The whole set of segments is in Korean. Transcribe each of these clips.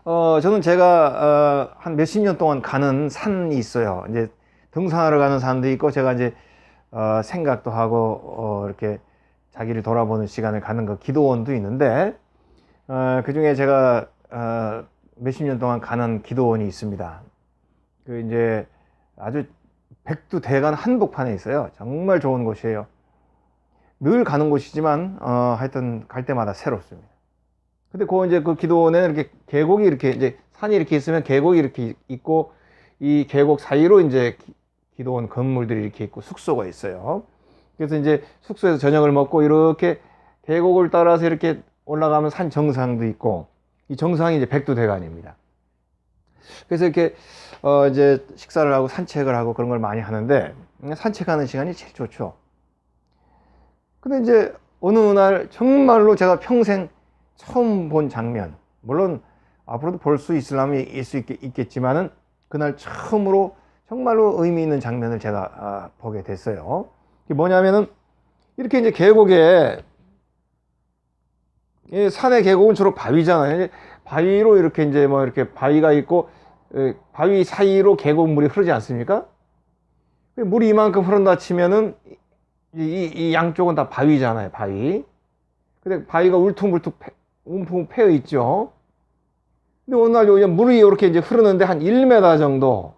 저는 제가 한 몇십 년 동안 가는 산이 있어요. 이제 등산하러 가는 산도 있고, 제가 이제 생각도 하고 이렇게 자기를 돌아보는 시간을 갖는 그 기도원도 있는데, 그 중에 제가 몇십 년 동안 가는 기도원이 있습니다. 그 이제 아주 백두대간 한복판에 있어요. 정말 좋은 곳이에요. 늘 가는 곳이지만 하여튼 갈 때마다 새롭습니다. 근데 이제 그 기도원에는 이렇게 계곡이 이렇게 이제 산이 이렇게 있으면 계곡이 이렇게 있고, 이 계곡 사이로 이제 기도원 건물들이 이렇게 있고 숙소가 있어요. 그래서 이제 숙소에서 저녁을 먹고 이렇게 계곡을 따라서 이렇게 올라가면 산 정상도 있고, 이 정상이 이제 백두대간입니다. 그래서 이렇게 이제 식사를 하고 산책을 하고 그런 걸 많이 하는데, 산책하는 시간이 제일 좋죠. 근데 이제 어느 날 정말로 제가 평생 처음 본 장면, 물론 앞으로도 볼 수 있으려면 있겠지만은 그날 처음으로 정말로 의미 있는 장면을 제가 보게 됐어요. 그게 뭐냐면은 이렇게 이제 계곡에, 산의 계곡은 주로 바위잖아요. 바위로 이렇게 이제 뭐 이렇게 바위가 있고, 바위 사이로 계곡물이 흐르지 않습니까? 물이 이만큼 흐른다 치면은 이 양쪽은 다 바위잖아요, 바위. 근데 바위가 울퉁불퉁 움푹 패여 있죠. 근데 어느 날 물이 이렇게 이제 흐르는데 한 1m 정도,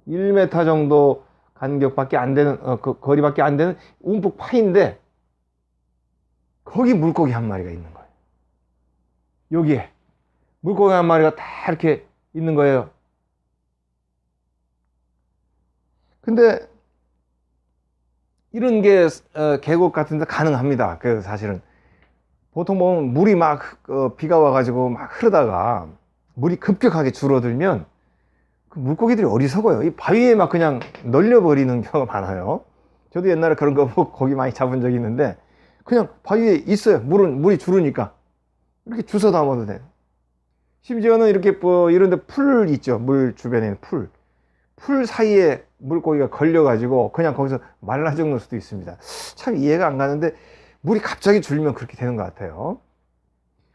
1m 정도 간격밖에 안 되는, 그 거리밖에 안 되는 움푹 파인데, 거기 물고기 한 마리가 있는 거예요. 여기에 물고기 한 마리가 다 이렇게 있는 거예요. 근데 이런 게 계곡 같은 데 가능합니다. 그 사실은 보통 보면 물이 막 비가 와가지고 막 흐르다가 물이 급격하게 줄어들면 그 물고기들이 어리석어요. 이 바위에 막 그냥 널려버리는 경우가 많아요. 저도 옛날에 그런 거 보고 고기 많이 잡은 적이 있는데, 그냥 바위에 있어요. 물이 줄으니까 이렇게 주워 담아도 돼. 심지어는 이렇게 뭐 이런 데 풀 있죠. 물 주변에 있는 풀 사이에 물고기가 걸려가지고 그냥 거기서 말라 죽는 수도 있습니다. 참 이해가 안 가는데 물이 갑자기 줄면 그렇게 되는 것 같아요.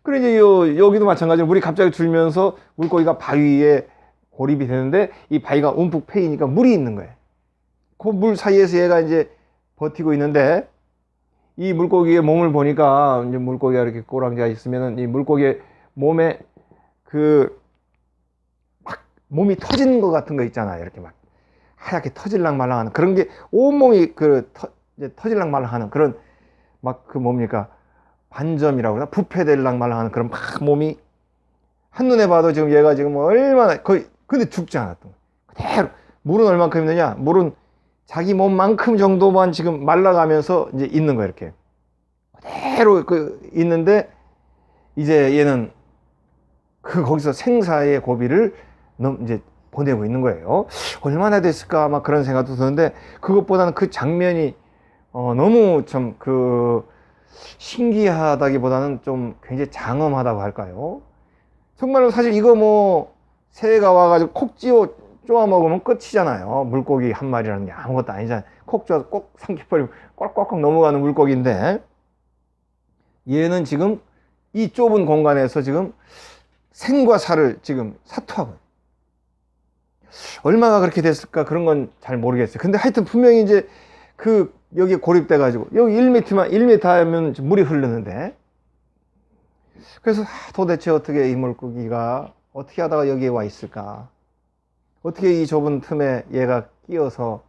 그래 이제 여기도 마찬가지로 물이 갑자기 줄면서 물고기가 바위에 고립이 되는데, 이 바위가 움푹 패이니까 물이 있는 거예요. 그 물 사이에서 얘가 이제 버티고 있는데, 이 물고기의 몸을 보니까 이제 물고기가 이렇게 꼬랑지가 있으면은 이 물고기의 몸에 막 몸이 터지는 것 같은 거 있잖아요. 이렇게 막 하얗게 터질랑 말랑하는 그런 게 온몸이 이제 터질랑 말랑하는 그런 막 그 뭡니까? 반점이라고 그러나? 부패될랑 말랑하는 그런 막 몸이 한눈에 봐도 지금 얘가 지금 얼마나 거의, 근데 죽지 않았던 거예요. 그대로. 물은 얼만큼 있느냐? 물은 자기 몸만큼 정도만 지금 말라가면서 이제 있는 거예요. 이렇게 그대로 있는데, 이제 얘는 거기서 생사의 고비를 이제 보내고 있는 거예요. 얼마나 됐을까 막 그런 생각도 드는데, 그것보다는 그 장면이 너무 참 신기하다기보다는 좀 굉장히 장엄하다고 할까요? 정말로 사실 이거 뭐 새가 와가지고 콕 쪼아 먹으면 끝이잖아요. 물고기 한 마리라는 게 아무것도 아니잖아요. 콕 쪼아서 꼭 삼켜버리면 꼴꼴꼴 넘어가는 물고기인데, 얘는 지금 이 좁은 공간에서 지금 생과 사를 지금 사투하고 있어요. 얼마가 그렇게 됐을까 그런 건 잘 모르겠어요. 근데 하여튼 분명히 이제 여기에 고립돼 가지고 여기 1m 하면 물이 흐르는데, 그래서 도대체 어떻게 이 물고기가 어떻게 하다가 여기에 와 있을까? 어떻게 이 좁은 틈에 얘가 끼어서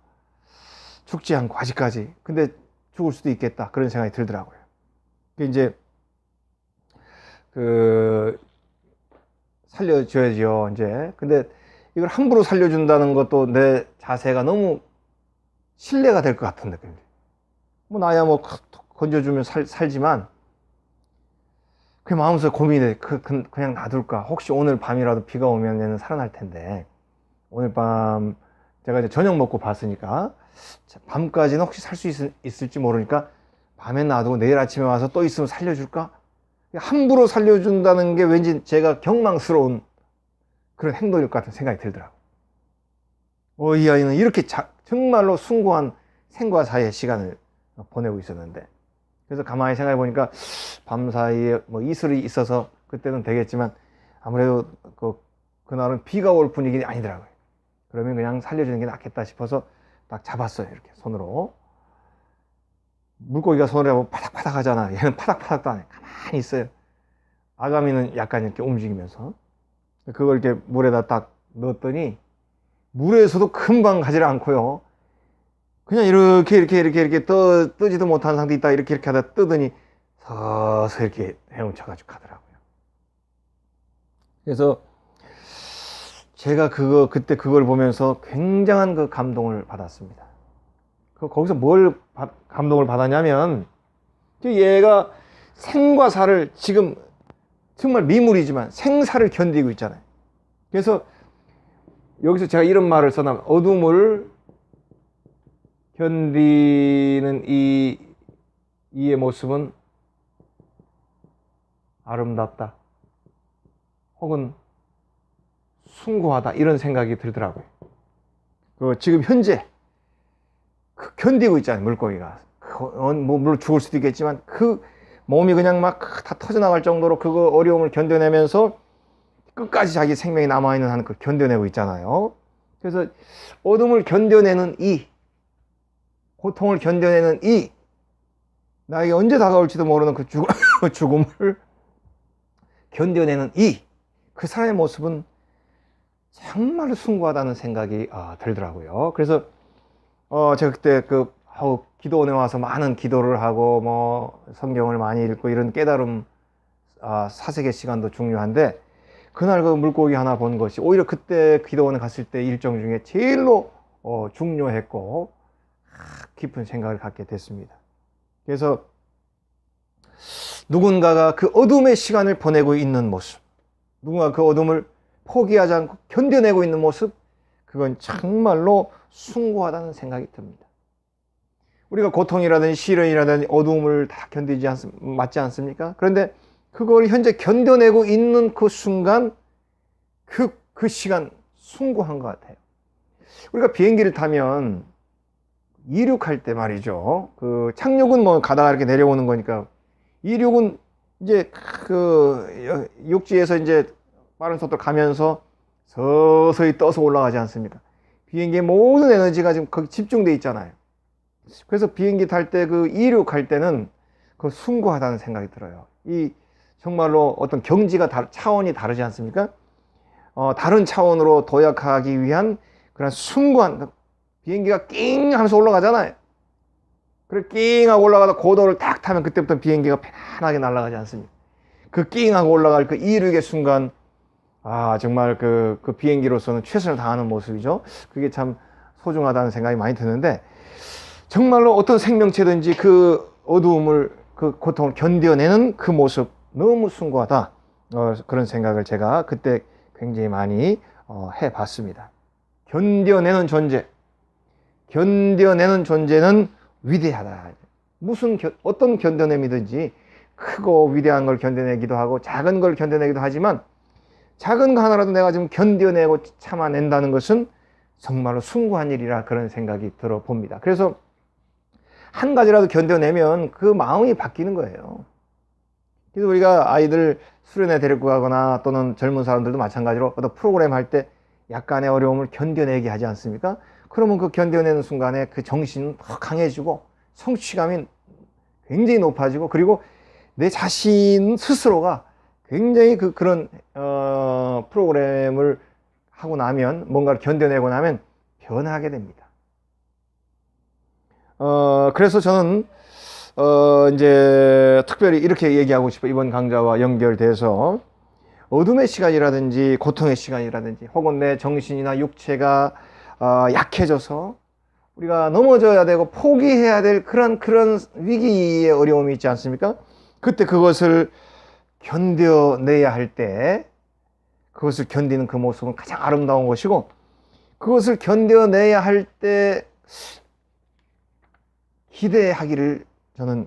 죽지 않고 아직까지, 근데 죽을 수도 있겠다 그런 생각이 들더라고요. 이제 살려줘야죠 이제. 근데 이걸 함부로 살려준다는 것도 내 자세가 너무 신뢰가 될 것 같은 느낌이에요. 뭐 나야 뭐 건져주면 살지만, 그 마음속에 고민이 돼. 그냥 놔둘까? 혹시 오늘 밤이라도 비가 오면 얘는 살아날 텐데, 오늘 밤 제가 이제 저녁 먹고 봤으니까 밤까지는 혹시 살 수 있을지 모르니까 밤에 놔두고 내일 아침에 와서 또 있으면 살려줄까? 함부로 살려준다는 게 왠지 제가 경망스러운 그런 행동일 것 같은 생각이 들더라고요. 이 아이는 이렇게 정말로 숭고한 생과 사의 시간을 보내고 있었는데, 그래서 가만히 생각해 보니까 밤 사이에 뭐 이슬이 있어서 그때는 되겠지만, 아무래도 그날은 비가 올 분위기는 아니더라고요. 그러면 그냥 살려주는 게 낫겠다 싶어서 딱 잡았어요. 이렇게 손으로. 물고기가 손으로 잡으면 파닥파닥 하잖아. 얘는 파닥파닥도 안 해. 가만히 있어요. 아가미는 약간 이렇게 움직이면서. 그걸 이렇게 물에다 딱 넣었더니 물에서도 금방 가지를 않고요. 그냥 이렇게 뜨지도 못한 상태에 있다 이렇게 하다 뜨더니 서서 이렇게 헤엄쳐가지고 가더라고요. 그래서 제가 그때 그걸 보면서 굉장한 그 감동을 받았습니다. 거기서 뭘 감동을 받았냐면, 얘가 생과 사를 지금 정말 미물이지만 생사를 견디고 있잖아요. 그래서 여기서 제가 이런 말을 써놨, 어둠을 견디는 이의 모습은 아름답다. 혹은 숭고하다. 이런 생각이 들더라고요. 지금 현재 견디고 있잖아요. 물고기가. 물론 죽을 수도 있겠지만 그 몸이 그냥 막 다 터져나갈 정도로 그거 어려움을 견뎌내면서 끝까지 자기 생명이 남아있는 한 그 견뎌내고 있잖아요. 그래서 어둠을 견뎌내는 고통을 견뎌내는 나에게 언제 다가올지도 모르는 그 죽음을 견뎌내는 그 사람의 모습은 정말 숭고하다는 생각이 들더라고요. 그래서 제가 그때 기도원에 와서 많은 기도를 하고 성경을 많이 읽고 이런 깨달음 사색의 시간도 중요한데, 그날 그 물고기 하나 본 것이 오히려 그때 기도원에 갔을 때 일정 중에 제일로 중요했고 깊은 생각을 갖게 됐습니다. 그래서 누군가가 그 어둠의 시간을 보내고 있는 모습, 누군가 그 어둠을 포기하지 않고 견뎌내고 있는 모습, 그건 정말로 숭고하다는 생각이 듭니다. 우리가 고통이라든지 시련이라든지 어두움을 다 견디지 맞지 않습니까? 그런데 그걸 현재 견뎌내고 있는 그 순간, 그 시간 숭고한 것 같아요. 우리가 비행기를 타면 이륙할 때 말이죠. 착륙은 가다가 이렇게 내려오는 거니까, 이륙은 이제 육지에서 이제 빠른 속도로 가면서 서서히 떠서 올라가지 않습니까? 비행기의 모든 에너지가 지금 거기 집중돼 있잖아요. 그래서 비행기 탈 때 이륙할 때는 숭고하다는 생각이 들어요. 정말로 어떤 경지가 차원이 다르지 않습니까? 다른 차원으로 도약하기 위한 그런 숭고한, 비행기가 낑 하면서 올라가잖아요. 그래 낑 하고 올라가다 고도를 딱 타면 그때부터 비행기가 편안하게 날아가지 않습니까? 낑 하고 올라갈 이륙의 순간, 정말 그 비행기로서는 최선을 다하는 모습이죠. 그게 참 소중하다는 생각이 많이 드는데, 정말로 어떤 생명체든지 그 어두움을, 그 고통을 견뎌내는 그 모습 너무 숭고하다. 그런 생각을 제가 그때 굉장히 많이 해봤습니다. 견뎌내는 존재는 위대하다. 어떤 견뎌냄이든지 크고 위대한 걸 견뎌내기도 하고 작은 걸 견뎌내기도 하지만, 작은 거 하나라도 내가 지금 견뎌내고 참아낸다는 것은 정말로 숭고한 일이라 그런 생각이 들어봅니다. 그래서 한 가지라도 견뎌내면 그 마음이 바뀌는 거예요. 그래서 우리가 아이들 수련회 데리고 가거나 또는 젊은 사람들도 마찬가지로 어떤 프로그램 할 때 약간의 어려움을 견뎌내게 하지 않습니까? 그러면 그 견뎌내는 순간에 그 정신은 더 강해지고 성취감이 굉장히 높아지고, 그리고 내 자신 스스로가 굉장히 그런 프로그램을 하고 나면, 뭔가를 견뎌내고 나면 변하게 됩니다. 그래서 저는 이제 특별히 이렇게 얘기하고 싶어요. 이번 강좌와 연결돼서 어둠의 시간이라든지 고통의 시간이라든지, 혹은 내 정신이나 육체가 약해져서 우리가 넘어져야 되고 포기해야 될 그런 위기의 어려움이 있지 않습니까? 그때 그것을 견뎌내야 할 때, 그것을 견디는 그 모습은 가장 아름다운 것이고, 그것을 견뎌내야 할 때 기대하기를 저는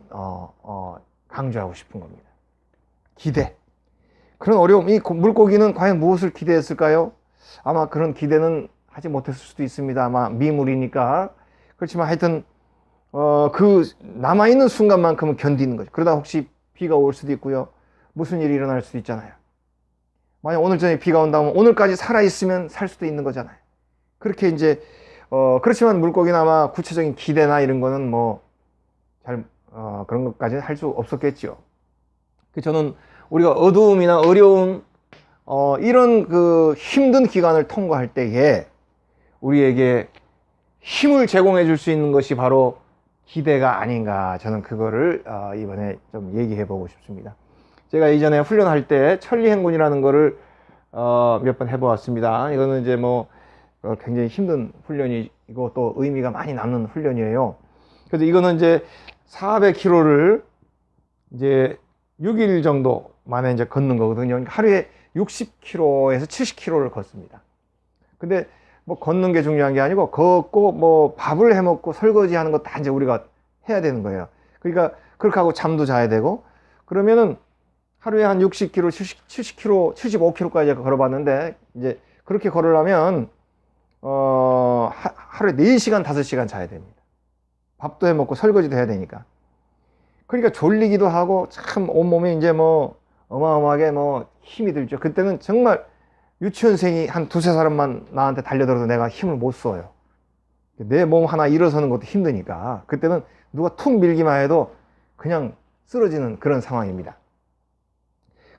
강조하고 싶은 겁니다. 기대. 그런 어려움, 이 물고기는 과연 무엇을 기대했을까요? 아마 그런 기대는 하지 못했을 수도 있습니다. 아마 미물이니까. 그렇지만 하여튼 그 남아있는 순간만큼은 견디는 거죠. 그러다 혹시 비가 올 수도 있고요, 무슨 일이 일어날 수도 있잖아요. 만약 오늘 저녁에 비가 온다면 오늘까지 살아있으면 살 수도 있는 거잖아요. 그렇게 이제, 그렇지만 물고기는 아마 구체적인 기대나 이런 거는 뭐, 그런 것까지는 할 수 없었겠죠. 저는 우리가 어두움이나 어려움, 이런 그 힘든 기간을 통과할 때에 우리에게 힘을 제공해 줄 수 있는 것이 바로 기대가 아닌가. 저는 그거를 이번에 좀 얘기해 보고 싶습니다. 제가 이전에 훈련할 때 천리행군이라는 거를 몇 번 해보았습니다. 이거는 이제 뭐 굉장히 힘든 훈련이고 또 의미가 많이 남는 훈련이에요. 그래서 이거는 이제 400km를 이제 6일 정도 만에 이제 걷는 거거든요. 하루에 60km에서 70km를 걷습니다. 근데 뭐 걷는 게 중요한 게 아니고 걷고 뭐 밥을 해 먹고 설거지 하는 거 다 이제 우리가 해야 되는 거예요. 그러니까 그렇게 하고 잠도 자야 되고 그러면은 하루에 한 60km, 70km, 75km까지 걸어봤는데 이제 그렇게 걸으려면 하루에 4시간, 5시간 자야 됩니다. 밥도 해 먹고 설거지도 해야 되니까. 그러니까 졸리기도 하고 참 온몸이 이제 뭐 어마어마하게 뭐 힘이 들죠. 그때는 정말 유치원생이 한 두세 사람만 나한테 달려들어도 내가 힘을 못 써요. 내 몸 하나 일어서는 것도 힘드니까 그때는 누가 툭 밀기만 해도 그냥 쓰러지는 그런 상황입니다.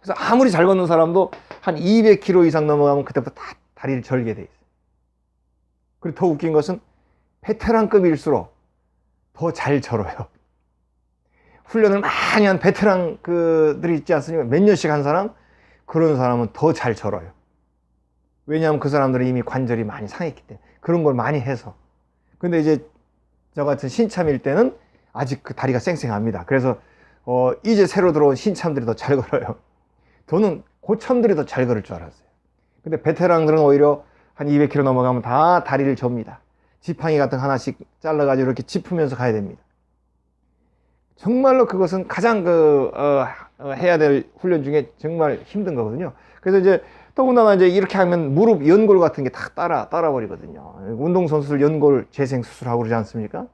그래서 아무리 잘 걷는 사람도 한 200km 이상 넘어가면 그때부터 다 다리를 절게 돼 있어요. 그리고 더 웃긴 것은 베테랑급일수록 더 잘 절어요. 훈련을 많이 한 베테랑 그들이 있지 않습니까? 몇 년씩 한 사람? 그런 사람은 더 잘 절어요. 왜냐하면 그 사람들은 이미 관절이 많이 상했기 때문에 그런 걸 많이 해서. 근데 이제 저 같은 신참일 때는 아직 그 다리가 쌩쌩합니다. 그래서 이제 새로 들어온 신참들이 더 잘 걸어요. 저는 고참들이 더 잘 걸을 줄 알았어요. 근데 베테랑들은 오히려 한 200km 넘어가면 다 다리를 접니다. 지팡이 같은 거 하나씩 잘라가지고 이렇게 짚으면서 가야 됩니다. 정말로 그것은 가장 해야 될 훈련 중에 정말 힘든 거거든요. 그래서 이제 더군다나 이제 이렇게 하면 무릎 연골 같은 게 다 따라버리거든요. 운동선수들 연골 재생 수술하고 그러지 않습니까?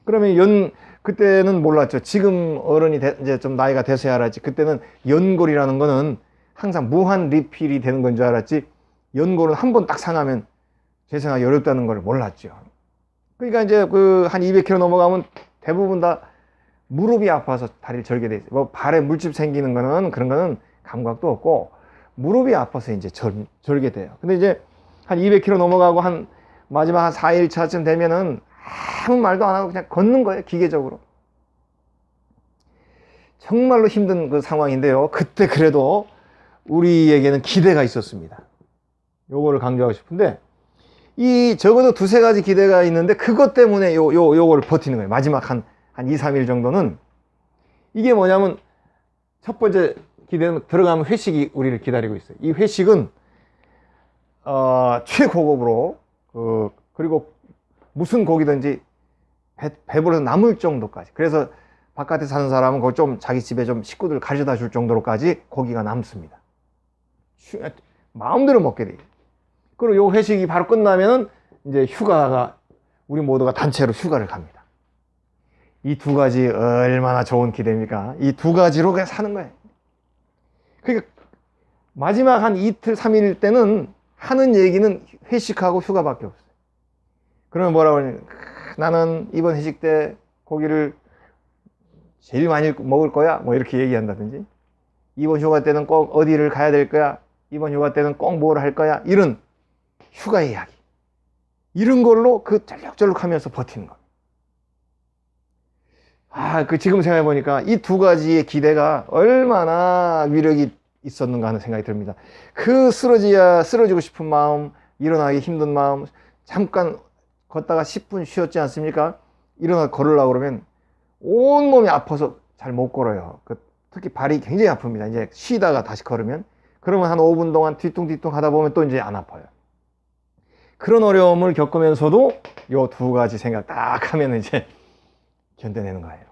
그러면 그때는 몰랐죠. 지금 어른이 이제 좀 나이가 돼서야 알았지. 그때는 연골이라는 거는 항상 무한 리필이 되는 건 줄 알았지. 연골은 한 번 딱 상하면 재생하기 어렵다는 걸 몰랐죠. 그러니까 이제 한 200km 넘어가면 대부분 다 무릎이 아파서 다리를 절게 돼 있어요. 뭐 발에 물집 생기는 거는 그런 거는 감각도 없고 무릎이 아파서 이제 절게 돼요. 근데 이제 한 200km 넘어가고 한 마지막 한 4일차쯤 되면은 아무 말도 안 하고 그냥 걷는 거예요. 기계적으로. 정말로 힘든 그 상황인데요. 그때 그래도 우리에게는 기대가 있었습니다. 요거를 강조하고 싶은데 적어도 두세 가지 기대가 있는데 그것 때문에 요거를 버티는 거예요. 마지막 한 2, 3일 정도는. 이게 뭐냐면 첫 번째 기대는 들어가면 회식이 우리를 기다리고 있어요. 이 회식은 최고급으로 그리고 무슨 고기든지 배불러서 남을 정도까지. 그래서 바깥에 사는 사람은 그거 좀 자기 집에 좀 식구들 가져다 줄 정도로까지 고기가 남습니다. 마음대로 먹게 돼요. 그리고 요 회식이 바로 끝나면은 이제 휴가가 우리 모두가 단체로 휴가를 갑니다. 이 두 가지 얼마나 좋은 기대입니까? 이 두 가지로 그냥 사는 거예요. 그러니까 마지막 한 이틀, 3일 때는 하는 얘기는 회식하고 휴가밖에 없어요. 그러면 뭐라고 하냐면 나는 이번 회식 때 고기를 제일 많이 먹을 거야. 뭐 이렇게 얘기한다든지 이번 휴가 때는 꼭 어디를 가야 될 거야. 이번 휴가 때는 꼭 뭘 할 거야. 이런 휴가 이야기. 이런 걸로 쩔룩쩔룩 하면서 버티는 겁니다. 지금 생각해보니까 이 두 가지의 기대가 얼마나 위력이 있었는가 하는 생각이 듭니다. 쓰러지고 싶은 마음, 일어나기 힘든 마음, 잠깐 걷다가 10분 쉬었지 않습니까? 일어나 걸으려고 그러면 온몸이 아파서 잘 못 걸어요. 특히 발이 굉장히 아픕니다. 이제 쉬다가 다시 걸으면. 그러면 한 5분 동안 뒤뚱뒤뚱 하다 보면 또 이제 안 아파요. 그런 어려움을 겪으면서도 요 두 가지 생각 딱 하면 이제 견뎌내는 거예요.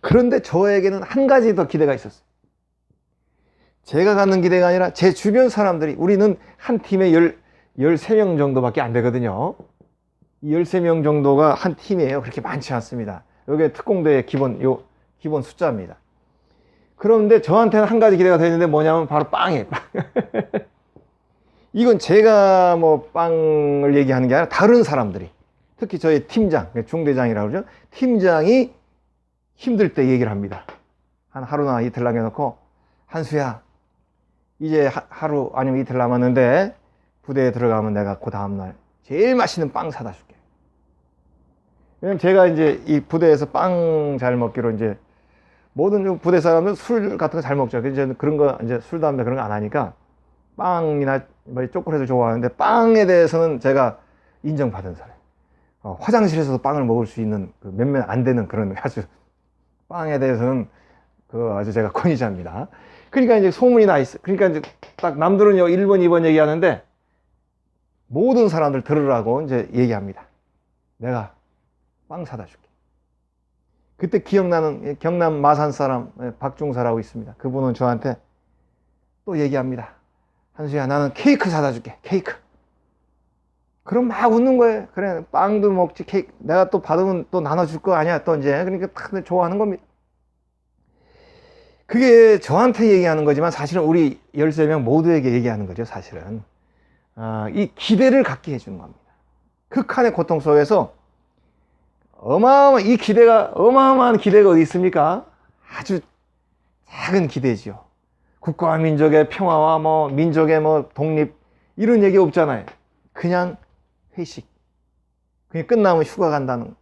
그런데 저에게는 한 가지 더 기대가 있었어요. 제가 갖는 기대가 아니라 제 주변 사람들이, 우리는 한 팀에 13명 정도밖에 안 되거든요. 이 13명 정도가 한 팀이에요. 그렇게 많지 않습니다. 여기 특공대의 기본 숫자입니다. 그런데 저한테는 한 가지 기대가 되는데 뭐냐면 바로 빵이에요. 빵. 이건 제가 뭐 빵을 얘기하는 게 아니라 다른 사람들이, 특히 저희 팀장, 중대장이라고 그러죠. 팀장이 힘들 때 얘기를 합니다. 한 하루나 이틀 남겨놓고, 한수야, 이제 하루 아니면 이틀 남았는데 부대에 들어가면 내가 그 다음날 제일 맛있는 빵 사다 줄게. 왜냐면 제가 이제 이 부대에서 빵 잘 먹기로 이제 모든 부대 사람들은 술 같은 거 잘 먹죠. 그래서 그런 거 이제 술, 담배 그런 거 안 하니까 빵이나 뭐 초콜릿을 좋아하는데, 빵에 대해서는 제가 인정받은 사람. 화장실에서도 빵을 먹을 수 있는 그 몇몇 안 되는 그런 아주, 빵에 대해서는 그 아주 제가 권위자입니다. 그러니까 이제 소문이 나 있어. 그러니까 이제 딱 남들은 1번, 2번 얘기하는데 모든 사람들 들으라고 이제 얘기합니다. 내가 빵 사다 줄게. 그때 기억나는 경남 마산 사람 박중사라고 있습니다. 그분은 저한테 또 얘기합니다. 한수야, 나는 케이크 사다 줄게. 케이크. 그럼 막 웃는 거예요. 그래, 빵도 먹지, 케이크. 내가 또 받으면 또 나눠줄 거 아니야, 또 이제. 그러니까 다 좋아하는 겁니다. 그게 저한테 얘기하는 거지만 사실은 우리 13명 모두에게 얘기하는 거죠, 사실은. 이 기대를 갖게 해주는 겁니다. 극한의 고통 속에서 이 기대가, 어마어마한 기대가 어디 있습니까? 아주 작은 기대지요. 국가와 민족의 평화와 뭐 민족의 뭐 독립, 이런 얘기 없잖아요. 그냥 회식. 그냥 끝나면 휴가 간다는 거.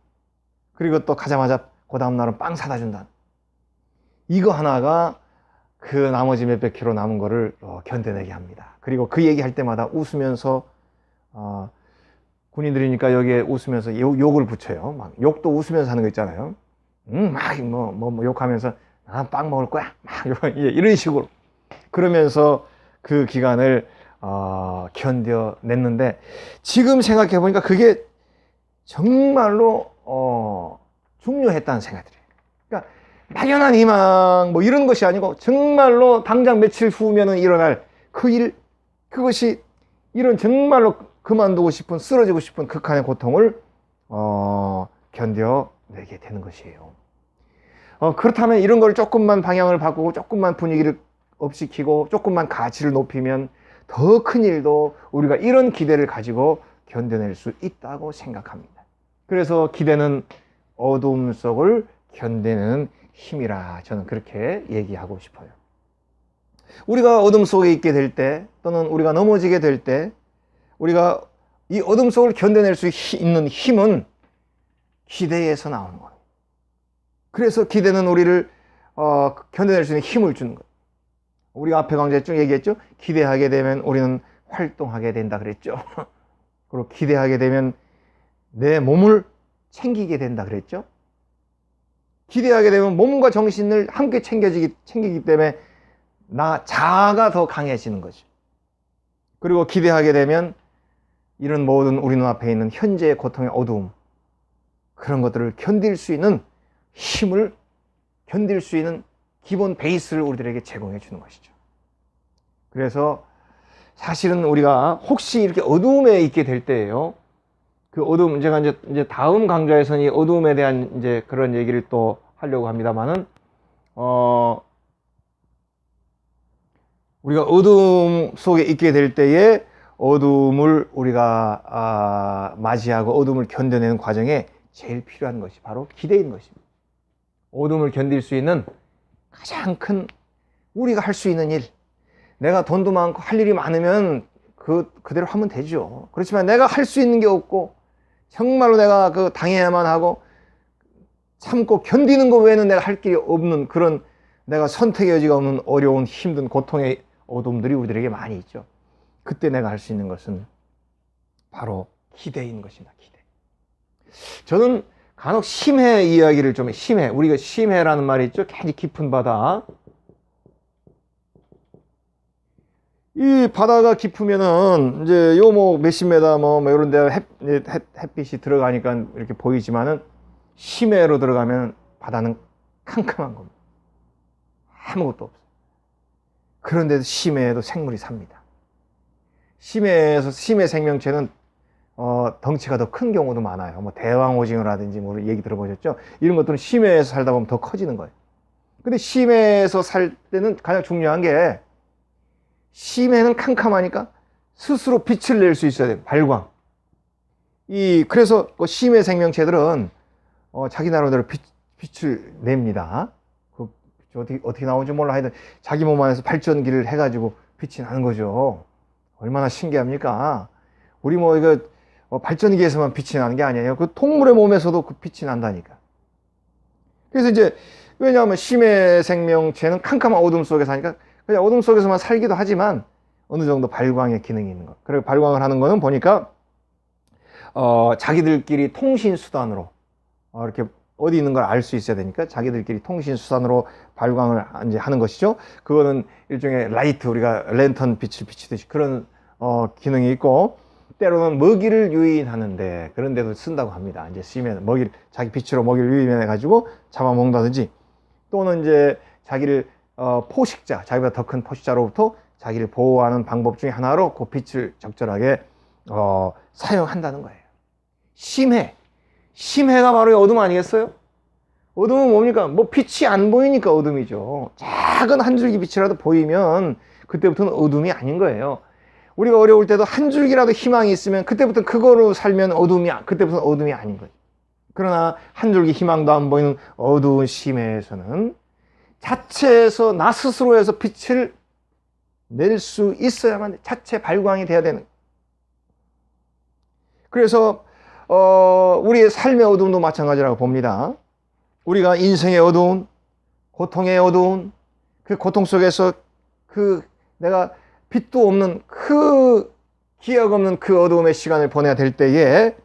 그리고 또 가자마자 그 다음날은 빵 사다 준다는 거. 이거 하나가 그 나머지 몇백 킬로 남은 거를 견뎌내게 합니다. 그리고 그 얘기할 때마다 웃으면서, 군인들이니까 여기에 웃으면서 욕을 붙여요. 막 욕도 웃으면서 하는 거 있잖아요. 막 욕하면서 난 빵 먹을 거야. 막 이런 식으로. 그러면서 그 기간을 견뎌냈는데, 지금 생각해 보니까 그게 정말로 중요했다는 생각이 들어요. 그러니까 막연한 희망 뭐 이런 것이 아니고 정말로 당장 며칠 후면은 일어날 그 일, 그것이 이런 정말로 그만두고 싶은, 쓰러지고 싶은 극한의 고통을 견뎌내게 되는 것이에요. 그렇다면 이런 걸 조금만 방향을 바꾸고 조금만 분위기를 업시키고 조금만 가치를 높이면 더 큰 일도 우리가 이런 기대를 가지고 견뎌낼 수 있다고 생각합니다. 그래서 기대는 어둠 속을 견디는 힘이라, 저는 그렇게 얘기하고 싶어요. 우리가 어둠 속에 있게 될 때, 또는 우리가 넘어지게 될 때, 우리가 이 어둠 속을 견뎌낼 수 있는 힘은 기대에서 나오는 거예요. 그래서 기대는 우리를 견뎌낼 수 있는 힘을 주는 거예요. 우리가 앞에 강좌에 쭉 얘기했죠. 기대하게 되면 우리는 활동하게 된다 그랬죠. 그리고 기대하게 되면 내 몸을 챙기게 된다 그랬죠. 기대하게 되면 몸과 정신을 함께 챙기기 때문에 자아가 더 강해지는 거죠. 그리고 기대하게 되면 이런 모든 우리 눈앞에 있는 현재의 고통의 어두움, 그런 것들을 견딜 수 있는 힘을, 견딜 수 있는 기본 베이스를 우리들에게 제공해 주는 것이죠. 그래서 사실은 우리가 혹시 이렇게 어두움에 있게 될 때예요. 그 어두움, 제가 이제 다음 강좌에서는 이 어두움에 대한 이제 그런 얘기를 또 하려고 합니다만은, 우리가 어두움 속에 있게 될 때에 어두움을 우리가 맞이하고 어두움을 견뎌내는 과정에 제일 필요한 것이 바로 기대인 것입니다. 어두움을 견딜 수 있는 가장 큰, 우리가 할 수 있는 일, 내가 돈도 많고 할 일이 많으면 그대로 하면 되죠. 그렇지만 내가 할 수 있는 게 없고 정말로 내가 당해야만 하고 참고 견디는 것 외에는 내가 할 길이 없는, 그런 내가 선택의 여지가 없는 어려운 힘든 고통의 어둠들이 우리들에게 많이 있죠. 그때 내가 할 수 있는 것은 바로 기대인 것입니다. 기대. 저는 간혹 심해 이야기를 좀, 우리가 심해라는 말이 있죠. 굉장히 깊은 바다. 이 바다가 깊으면은 이제 몇십 메다 이런 데 햇빛이 들어가니까 이렇게 보이지만은, 심해로 들어가면 바다는 캄캄한 겁니다. 아무것도 없어요. 그런데도 심해에도 생물이 삽니다. 심해 생명체는 덩치가 더 큰 경우도 많아요. 대왕 오징어라든지 얘기 들어보셨죠? 이런 것들은 심해에서 살다 보면 더 커지는 거예요. 근데 심해에서 살 때는 가장 중요한 게, 심해는 캄캄하니까 스스로 빛을 낼 수 있어야 돼요. 발광. 그래서 심해 생명체들은 자기 나름대로 빛을 냅니다. 어떻게 나오는지 몰라. 하여튼 자기 몸 안에서 발전기를 해가지고 빛이 나는 거죠. 얼마나 신기합니까? 우리 이거 발전기에서만 빛이 나는 게 아니에요. 그 동물의 몸에서도 그 빛이 난다니까. 그래서 이제, 왜냐하면 심해 생명체는 캄캄한 어둠 속에 사니까 그냥 어둠 속에서만 살기도 하지만 어느 정도 발광의 기능이 있는 거. 그리고 발광을 하는 거는 보니까 자기들끼리 통신 수단으로 이렇게 어디 있는 걸 알 수 있어야 되니까 자기들끼리 통신 수단으로 발광을 이제 하는 것이죠. 그거는 일종의 라이트, 우리가 랜턴 빛을 비치듯이 그런 기능이 있고, 때로는 먹이를 유인하는데 그런 데도 쓴다고 합니다. 이제 심해는 자기 빛으로 먹이를 유인해 가지고 잡아먹는다든지, 또는 이제 자기를 포식자, 자기보다 더 큰 포식자로부터 자기를 보호하는 방법 중에 하나로 그 빛을 적절하게 사용한다는 거예요. 심해가 바로 어둠 아니겠어요? 어둠은 뭡니까? 빛이 안 보이니까 어둠이죠. 작은 한 줄기 빛이라도 보이면 그때부터는 어둠이 아닌 거예요. 우리가 어려울 때도 한 줄기라도 희망이 있으면 그때부터 그거로 살면 그때부터는 어둠이 아닌 거예요. 그러나 한 줄기 희망도 안 보이는 어두운 심해에서는 자체에서 나 스스로에서 빛을 낼 수 있어야만 자체 발광이 돼야 되는. 그래서 우리의 삶의 어둠도 마찬가지라고 봅니다. 우리가 인생의 어두운, 고통의 어두운, 그 고통 속에서 내가 빛도 없는 기억 없는 그 어두움의 시간을 보내야 될 때에,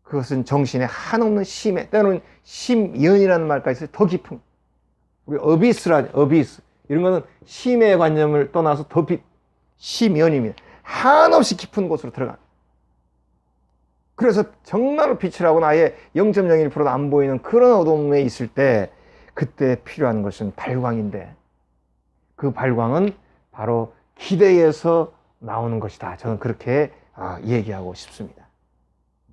그것은 정신에 한없는 심해, 때로는 심연이라는 말까지 있어요. 더 깊은, 우리 어비스, 이런 거는 심해의 관념을 떠나서 심연입니다. 한없이 깊은 곳으로 들어가. 그래서 정말로 빛을 하고는 아예 0.01%도 안 보이는 그런 어둠에 있을 때, 그때 필요한 것은 발광인데, 그 발광은 바로 기대에서 나오는 것이다. 저는 그렇게 얘기하고 싶습니다.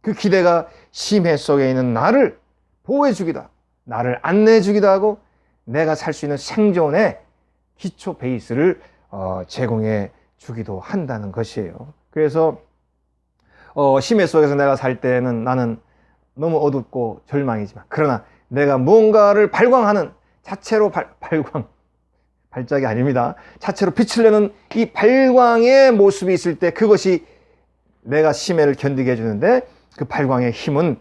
그 기대가 심해 속에 있는 나를 보호해주기도 하고, 나를 안내해주기도 하고, 내가 살 수 있는 생존의 기초 베이스를 제공해 주기도 한다는 것이에요. 그래서 심해 속에서 내가 살 때는 나는 너무 어둡고 절망이지만, 그러나 내가 무언가를 발광하는 자체로 발작이 아닙니다. 자체로 빛을 내는 이 발광의 모습이 있을 때, 그것이 내가 심해를 견디게 해주는데, 그 발광의 힘은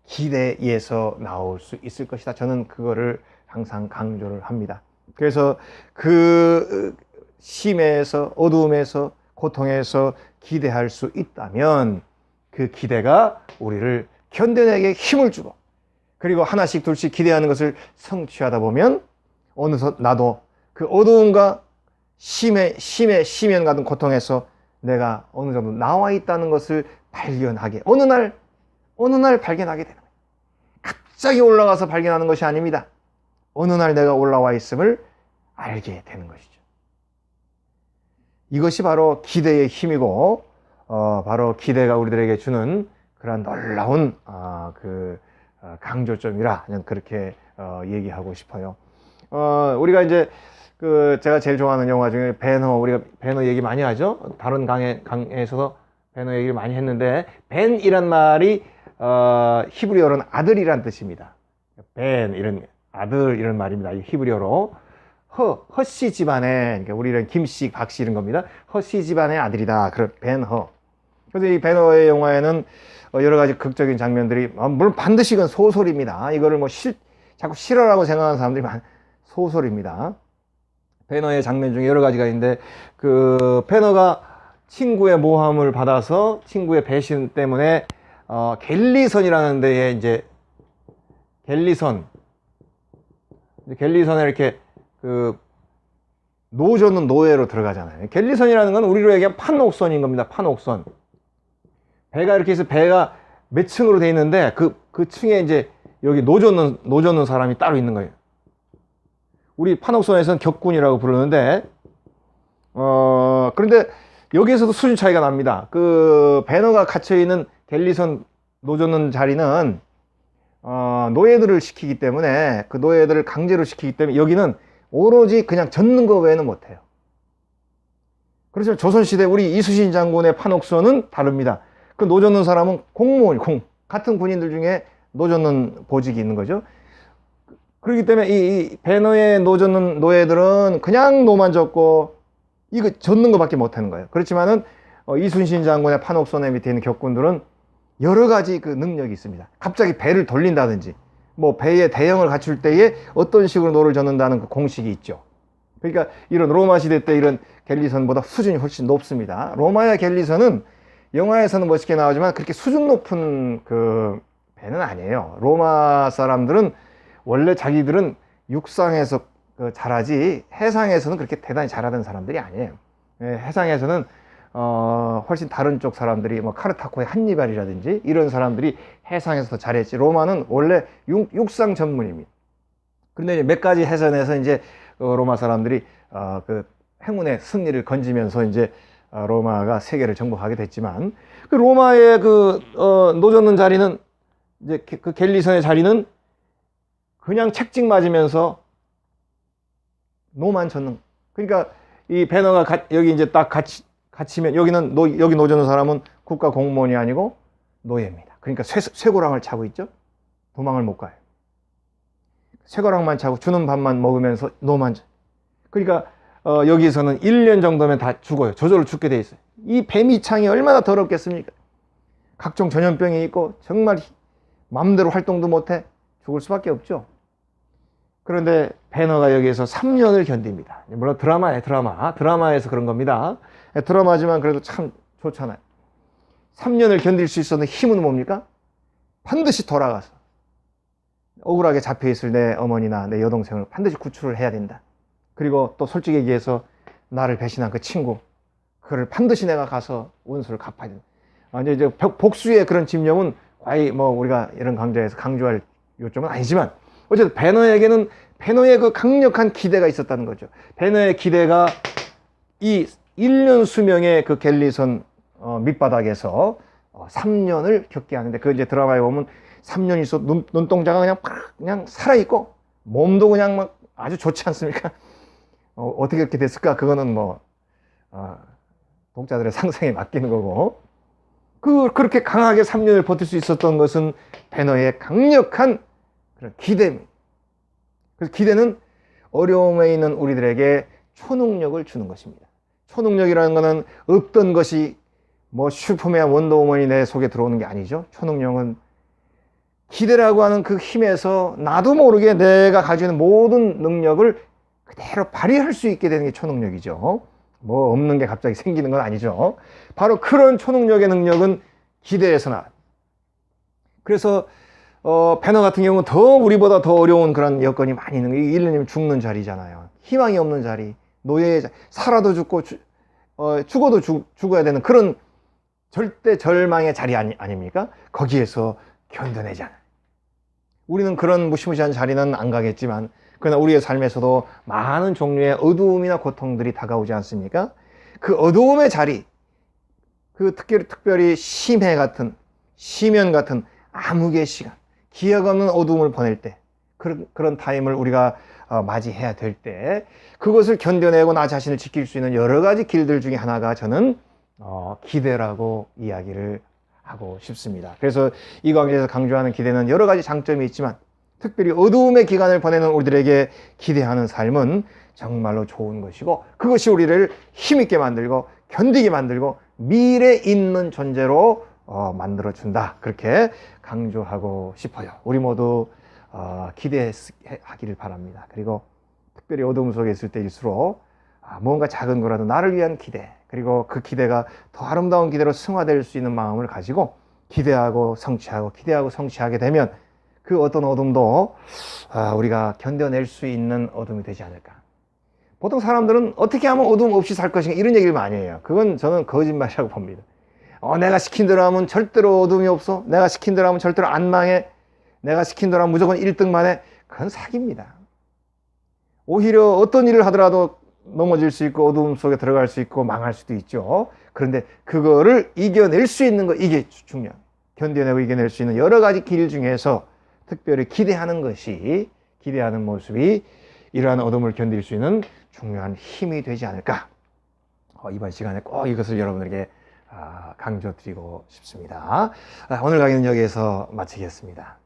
기대에서 나올 수 있을 것이다. 저는 그거를 항상 강조를 합니다. 그래서 그 심해에서, 어두움에서, 고통에서 기대할 수 있다면, 그 기대가 우리를 견뎌내게 힘을 주고, 그리고 하나씩 둘씩 기대하는 것을 성취하다 보면 어느덧 나도 그 어두움과 심연 같은 고통에서 내가 어느 정도 나와 있다는 것을 발견하게, 어느 날 발견하게 되는 거예요. 갑자기 올라가서 발견하는 것이 아닙니다. 어느 날 내가 올라와 있음을 알게 되는 것이죠. 이것이 바로 기대의 힘이고, 바로 기대가 우리들에게 주는 그런 놀라운 강조점이라, 저는 그렇게 얘기하고 싶어요. 우리가 이제 제가 제일 좋아하는 영화 중에 우리가 배너 얘기 많이 하죠. 다른 강에서도 배너 얘기를 많이 했는데, 벤이란 말이 히브리어로는 아들이란 뜻입니다. 벤, 이런 아들, 이런 말입니다. 히브리어로 허씨 집안의, 그러니까 우리는 김씨, 박씨 이런 겁니다. 허씨 집안의 아들이다. 그런 벤허. 그래서 이 벤허의 영화에는 여러 가지 극적인 장면들이, 물론 반드시 이건 소설입니다. 이거를 자꾸 실화라고 생각하는 사람들이 소설입니다. 배너의 장면 중에 여러 가지가 있는데, 배너가 친구의 모함을 받아서, 친구의 배신 때문에 갤리선이라는 데에 이제 갤리선에 이렇게 노조는 노예로 들어가잖아요. 갤리선이라는 건 우리로 얘기하면 판옥선인 겁니다. 판옥선. 배가 이렇게 해서 배가 몇 층으로 돼 있는데, 그 층에 이제 여기 노조 넣는 사람이 따로 있는 거예요. 우리 판옥선에서는 격군이라고 부르는데, 그런데 여기에서도 수준 차이가 납니다. 배너가 갇혀있는 갤리선 노조 넣는 자리는, 노예들을 시키기 때문에, 그 노예들을 강제로 시키기 때문에 여기는 오로지 그냥 젓는 거 외에는 못해요. 그렇지만 조선시대 우리 이순신 장군의 판옥선은 다릅니다. 그 노 젓는 사람은 공무원, 같은 군인들 중에 노 젓는 보직이 있는 거죠. 그렇기 때문에 이 배너에 노 젓는 노예들은 그냥 노만 젓고 이거 젓는 것밖에 못하는 거예요. 그렇지만은 이순신 장군의 판옥선에 밑에 있는 격군들은 여러 가지 그 능력이 있습니다. 갑자기 배를 돌린다든지, 뭐 배에 대형을 갖출 때에 어떤 식으로 노를 젓는다는 그 공식이 있죠. 그러니까 이런 로마 시대 때 이런 갤리선보다 수준이 훨씬 높습니다. 로마의 갤리선은 영화에서는 멋있게 나오지만 그렇게 수준 높은 그 배는 아니에요. 로마 사람들은 원래 자기들은 육상에서 잘하지 해상에서는 그렇게 대단히 잘하던 사람들이 아니에요. 해상에서는 훨씬 다른 쪽 사람들이 뭐 카르타코의 한니발이라든지 이런 사람들이 해상에서 더 잘했지. 로마는 원래 육상 전문입니다. 그런데 이제 몇 가지 해전에서 이제 로마 사람들이 그 행운의 승리를 건지면서 이제 로마가 세계를 정복하게 됐지만, 그 로마의 노 젓는 자리는 이제 그 갤리선의 자리는 그냥 책찍 맞으면서 노만 젓는. 그러니까 이 배너가 여기 이제 딱 갇히면 여기는 여기 노 젓는 사람은 국가 공무원이 아니고 노예입니다. 그러니까 쇠고랑을 차고 있죠. 도망을 못 가요. 쇠고랑만 차고 주는 밥만 먹으면서 노만. 그러니까 여기서는 1년 정도면 다 죽어요. 저절로 죽게 돼 있어요. 이 배미창이 얼마나 더럽겠습니까? 각종 전염병이 있고 정말 마음대로 활동도 못해 죽을 수밖에 없죠. 그런데 배너가 여기에서 3년을 견딥니다. 물론 드라마에서 그런 겁니다. 드라마지만 그래도 참 좋잖아요. 3년을 견딜 수 있었는 힘은 뭡니까? 반드시 돌아가서 억울하게 잡혀있을 내 어머니나 내 여동생을 반드시 구출을 해야 된다. 그리고 또 솔직히 얘기해서 나를 배신한 그 친구, 그를 반드시 내가 가서 원수를 갚아야 된다. 이제 복수의 그런 집념은 과히 뭐 우리가 이런 강좌에서 강조할 요점은 아니지만, 어쨌든 배너에게는 배너의 그 강력한 기대가 있었다는 거죠. 배너의 기대가 이 1년 수명의 그 갤리선 밑바닥에서 3년을 겪게 하는데, 그 이제 드라마에 보면 3년 있어 눈동자가 그냥 살아있고 몸도 그냥 막 아주 좋지 않습니까? 어떻게 그렇게 됐을까? 그거는 뭐 독자들의 상상에 맡기는 거고, 그렇게 강하게 3년을 버틸 수 있었던 것은 배너의 강력한 그런 기대입니다. 그래서 기대는 어려움에 있는 우리들에게 초능력을 주는 것입니다. 초능력이라는 것은 없던 것이 뭐 슈퍼맨, 원더우먼이 내 속에 들어오는 게 아니죠. 초능력은 기대라고 하는 그 힘에서 나도 모르게 내가 가지고 있는 모든 능력을 그대로 발휘할 수 있게 되는 게 초능력이죠. 뭐 없는 게 갑자기 생기는 건 아니죠. 바로 그런 초능력의 능력은 기대에서 나와요. 그래서 배너 같은 경우는 더 우리보다 더 어려운 그런 여건이 많이 있는 거예요. 1년이면 죽는 자리잖아요. 희망이 없는 자리, 노예의 자리, 살아도 죽고 죽어도 죽어야 되는 그런 절대 절망의 자리 아닙니까? 거기에서 견뎌내잖아요. 우리는 그런 무시무시한 자리는 안 가겠지만, 그러나 우리의 삶에서도 많은 종류의 어두움이나 고통들이 다가오지 않습니까? 그 어두움의 자리, 그 특별히 심해 같은, 심연 같은 암흑의 시간, 기억 없는 어두움을 보낼 때, 그런 타임을 우리가 맞이해야 될 때, 그것을 견뎌내고 나 자신을 지킬 수 있는 여러 가지 길들 중에 하나가 저는 기대라고 이야기를 하고 싶습니다. 그래서 이 강좌에서 강조하는 기대는 여러 가지 장점이 있지만, 특별히 어두움의 기간을 보내는 우리들에게 기대하는 삶은 정말로 좋은 것이고, 그것이 우리를 힘있게 만들고 견디게 만들고 미래 있는 존재로 만들어준다. 그렇게 강조하고 싶어요. 우리 모두 기대하기를 바랍니다. 그리고 특별히 어두움 속에 있을 때일수록 뭔가 작은 거라도 나를 위한 기대, 그리고 그 기대가 더 아름다운 기대로 승화될 수 있는 마음을 가지고 기대하고 성취하게 되면 그 어떤 어둠도 우리가 견뎌낼 수 있는 어둠이 되지 않을까. 보통 사람들은 어떻게 하면 어둠 없이 살 것인가 이런 얘기를 많이 해요. 그건 저는 거짓말이라고 봅니다. 내가 시킨 대로 하면 절대로 어둠이 없어, 내가 시킨 대로 하면 절대로 안 망해, 내가 시킨 대로 하면 무조건 1등만 해. 그건 사기입니다. 오히려 어떤 일을 하더라도 넘어질 수 있고 어두움 속에 들어갈 수 있고 망할 수도 있죠. 그런데 그거를 이겨낼 수 있는 거, 이게 중요합니다. 견뎌내고 이겨낼 수 있는 여러 가지 길 중에서 특별히 기대하는 모습이 이러한 어둠을 견딜 수 있는 중요한 힘이 되지 않을까. 이번 시간에 꼭 이것을 여러분들에게 강조드리고 싶습니다. 오늘 강의는 여기에서 마치겠습니다.